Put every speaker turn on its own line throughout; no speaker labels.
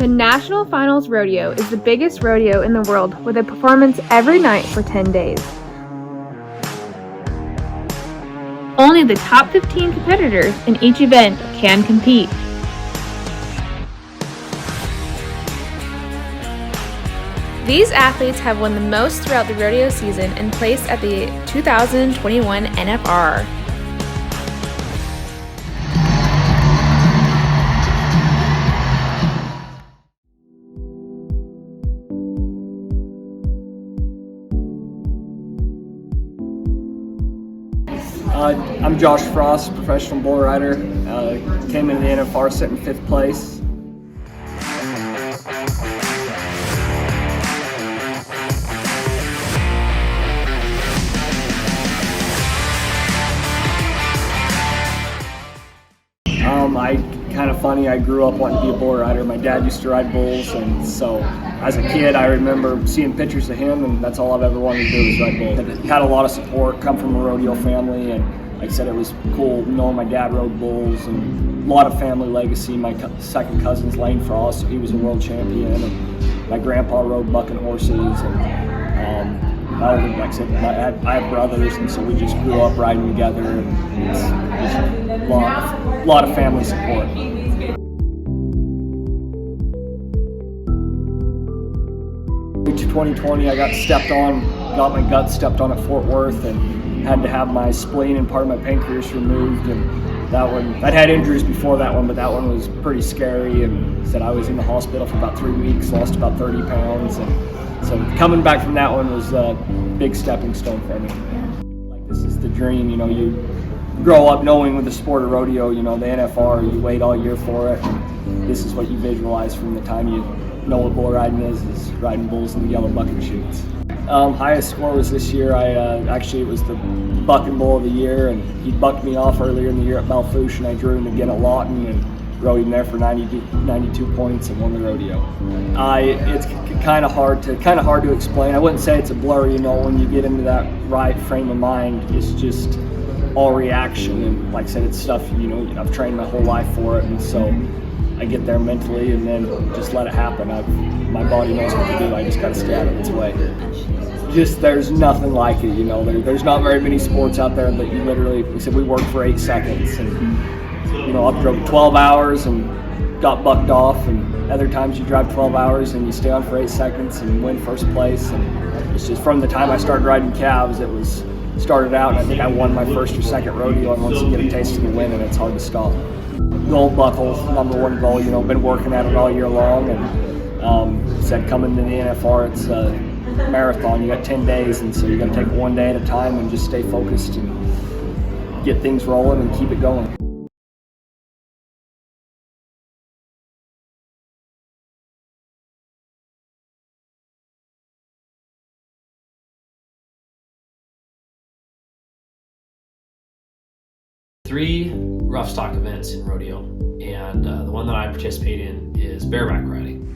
National Finals Rodeo is the biggest rodeo in the world with a performance every night for 10 days. Only the top 15 competitors in each event can compete. These athletes have won the most throughout the rodeo season and placed at the 2021 NFR.
I'm Josh Frost, professional bull rider. Came into the NFR sitting 5th place. Kind of funny, I grew up wanting to be a bull rider. My dad used to ride bulls, and so as a kid I remember seeing pictures of him, and that's all I've ever wanted to do is ride bulls. Had a lot of support, come from a rodeo family, and like I said, it was cool knowing my dad rode bulls, and a lot of family legacy. My second cousin's Lane Frost, so he was a world champion, and my grandpa rode bucking horses, and like I said, I have brothers, and so we just grew up riding together, and it's just a lot of family support. 2020, I got my gut stepped on at Fort Worth, and had to have my spleen and part of my pancreas removed, and I'd had injuries before that one, but that one was pretty scary, and said I was in the hospital for about 3 weeks, lost about 30 pounds, and so coming back from that one was a big stepping stone for me. Like, this is the dream, you grow up knowing with the sport of rodeo, the NFR, you wait all year for it, and this is what you visualize from the time you know what bull riding is riding bulls in the yellow bucking chutes. Highest score was this year. Actually, it was the bucking bull of the year, and he bucked me off earlier in the year at Malfouche, and I drew him again at Lawton and rode him there for 92 points and won the rodeo. It's kind of hard to explain. I wouldn't say it's a blur, when you get into that right frame of mind, it's just all reaction, and like I said, it's stuff, I've trained my whole life for it, and so I get there mentally and then just let it happen. My body knows what to do, I just got to stay out of its way. There's nothing like it, there's not very many sports out there that you literally, we work for 8 seconds, and I've drove 12 hours and got bucked off, and other times you drive 12 hours and you stay on for 8 seconds and win first place, and it's just from the time I started riding calves, started out, and I think I won my first or second rodeo, and once you get a taste of the win, and it's hard to stop. Gold buckle, #1 goal, been working at it all year long, and said coming to the NFR, it's a marathon, you got 10 days, and so you got to take it one day at a time and just stay focused and get things rolling and keep it going.
Three rough stock events in rodeo, and the one that I participate in is bareback riding.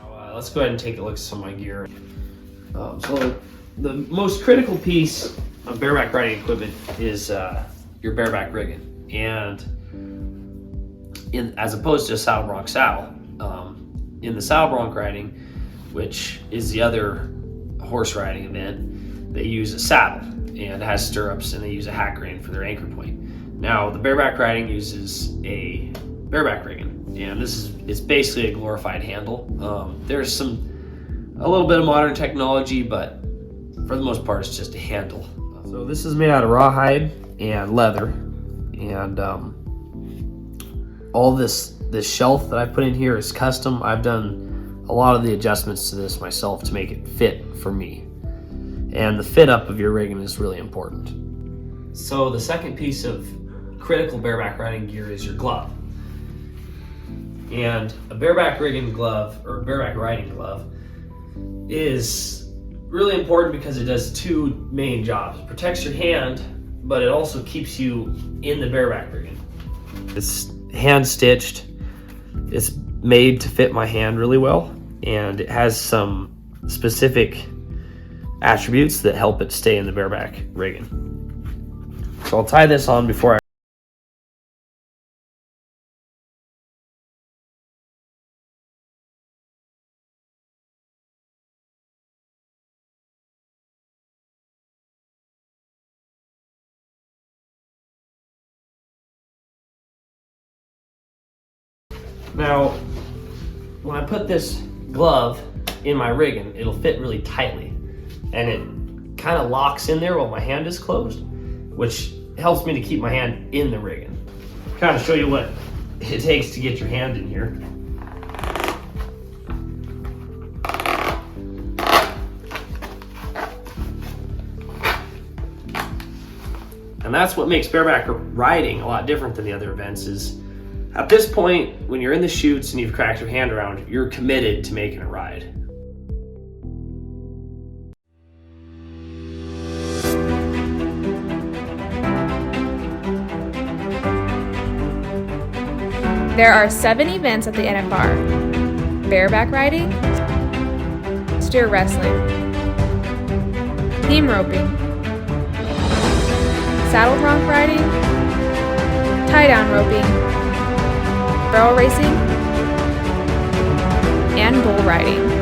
Now, let's go ahead and take a look at some of my gear. So the most critical piece of bareback riding equipment is your bareback rigging, and as opposed to a saddle bronc saddle, in the saddle bronc riding, which is the other horse riding event, they use a saddle and it has stirrups, and they use a hack rein for their anchor point. Now the bareback riding uses a bareback rigging, and it's basically a glorified handle. There's a little bit of modern technology, but for the most part it's just a handle. So this is made out of rawhide and leather, and all this shelf that I put in here is custom. I've done a lot of the adjustments to this myself to make it fit for me, and the fit up of your rigging is really important. So the second piece of critical bareback riding gear is your glove, and a bareback rigging glove or bareback riding glove is really important because it does two main jobs. It protects your hand, but it also keeps you in the bareback rigging. It's hand stitched. It's made to fit my hand really well, and it has some specific attributes that help it stay in the bareback rigging. So I'll tie this on before I Now, when I put this glove in my rigging, it'll fit really tightly, and it kind of locks in there while my hand is closed, which helps me to keep my hand in the rigging. Kind of show you what it takes to get your hand in here. And that's what makes bareback riding a lot different than the other events is at this point, when you're in the chutes and you've cracked your hand around, you're committed to making a ride.
There are 7 events at the NFR: bareback riding, steer wrestling, team roping, saddle bronc riding, tie-down roping, barrel racing, and bull riding.